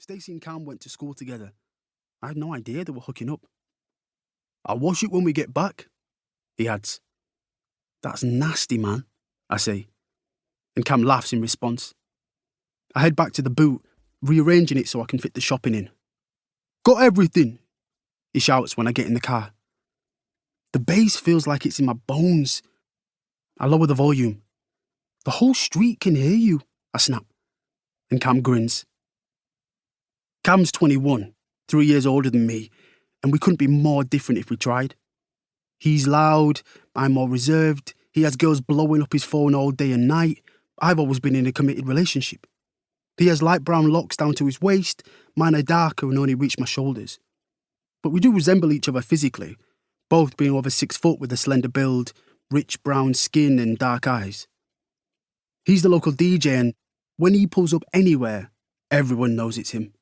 Stacey and Cam went to school together. I had no idea they were hooking up. "I'll wash it when we get back," he adds. "That's nasty, man," I say, and Cam laughs in response. I head back to the boot, rearranging it so I can fit the shopping in. "Got everything?" he shouts when I get in the car. The bass feels like it's in my bones. I lower the volume. "The whole street can hear you," I snap, and Cam grins. Cam's 21, 3 years older than me, and we couldn't be more different if we tried. He's loud, I'm more reserved, he has girls blowing up his phone all day and night. I've always been in a committed relationship. He has light brown locks down to his waist, mine are darker and only reach my shoulders. But we do resemble each other physically, both being over 6 foot with a slender build, rich brown skin and dark eyes. He's the local DJ, and when he pulls up anywhere, everyone knows it's him.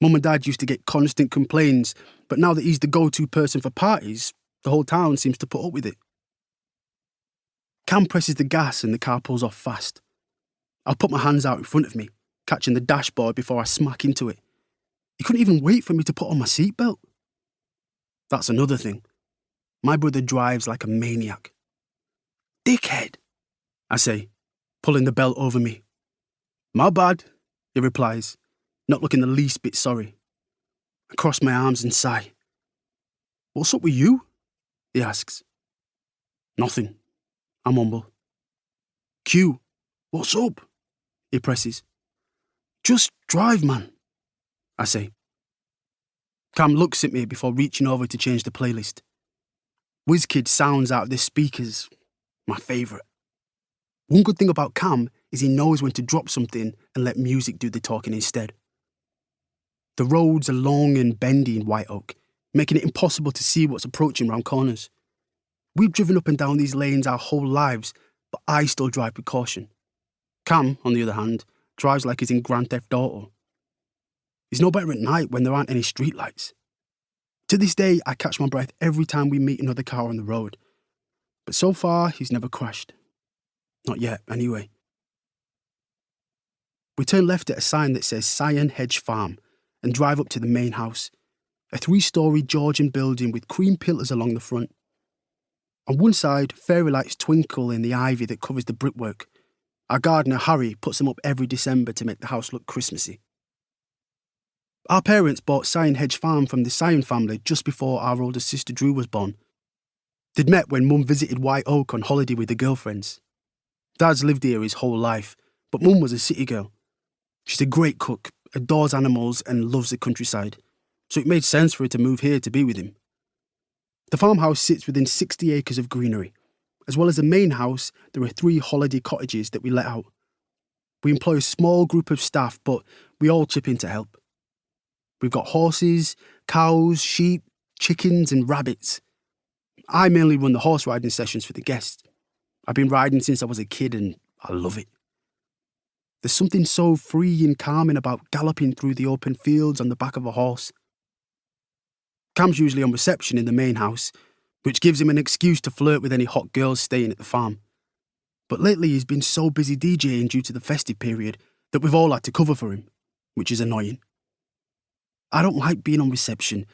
Mum and Dad used to get constant complaints, but now that he's the go-to person for parties, the whole town seems to put up with it. Cam presses the gas and the car pulls off fast. I put my hands out in front of me, catching the dashboard before I smack into it. He couldn't even wait for me to put on my seatbelt. That's another thing. My brother drives like a maniac. "Dickhead," I say, pulling the belt over me. "My bad," he replies, not looking the least bit sorry. I cross my arms and sigh. "What's up with you?" he asks. "Nothing," I mumble. "Q, what's up?" he presses. "Just drive, man," I say. Cam looks at me before reaching over to change the playlist. WizKid sounds out of the speakers, my favourite. One good thing about Cam is he knows when to drop something and let music do the talking instead. The roads are long and bendy in White Oak, making it impossible to see what's approaching round corners. We've driven up and down these lanes our whole lives, but I still drive with caution. Cam, on the other hand, drives like he's in Grand Theft Auto. He's no better at night when there aren't any streetlights. To this day, I catch my breath every time we meet another car on the road. But so far, he's never crashed. Not yet, anyway. We turn left at a sign that says Saiyan Hedge Farm and drive up to the main house, a 3-storey Georgian building with cream pillars along the front. On one side, fairy lights twinkle in the ivy that covers the brickwork. Our gardener, Harry, puts them up every December to make the house look Christmassy. Our parents bought Saiyan Hedge Farm from the Saiyan family just before our older sister Drew was born. They'd met when Mum visited White Oak on holiday with her girlfriends. Dad's lived here his whole life, but Mum was a city girl. She's a great cook, adores animals and loves the countryside, so it made sense for her to move here to be with him. The farmhouse sits within 60 acres of greenery. As well as the main house, there are 3 holiday cottages that we let out. We employ a small group of staff, but we all chip in to help. We've got horses, cows, sheep, chickens and rabbits. I mainly run the horse riding sessions for the guests. I've been riding since I was a kid and I love it. There's something so free and calming about galloping through the open fields on the back of a horse. Cam's usually on reception in the main house, which gives him an excuse to flirt with any hot girls staying at the farm. But lately he's been so busy DJing due to the festive period that we've all had to cover for him, which is annoying. I don't like being on reception,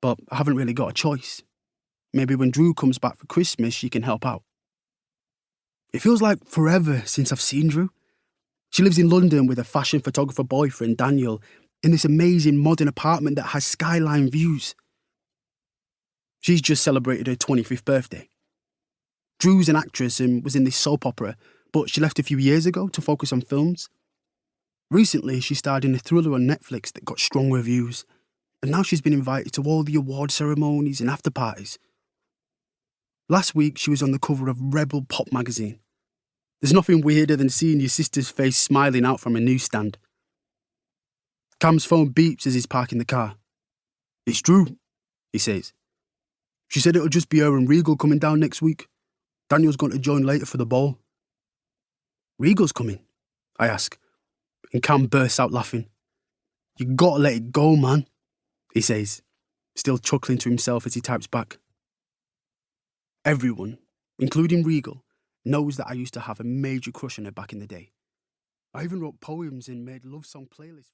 but I haven't really got a choice. Maybe when Drew comes back for Christmas, she can help out. It feels like forever since I've seen Drew. She lives in London with a fashion photographer boyfriend, Daniel, in this amazing modern apartment that has skyline views. She's just celebrated her 25th birthday. Drew's an actress and was in this soap opera, but she left a few years ago to focus on films. Recently, she starred in a thriller on Netflix that got strong reviews, and now she's been invited to all the award ceremonies and after parties. Last week, she was on the cover of Rebel Pop magazine. There's nothing weirder than seeing your sister's face smiling out from a newsstand. Cam's phone beeps as he's parking the car. "It's Drew," he says. "She said it'll just be her and Regal coming down next week. Daniel's going to join later for the ball." "Regal's coming?" I ask, and Cam bursts out laughing. "You gotta let it go, man," he says, still chuckling to himself as he types back. Everyone, including Regal, knows that I used to have a major crush on her back in the day. I even wrote poems and made love song playlists.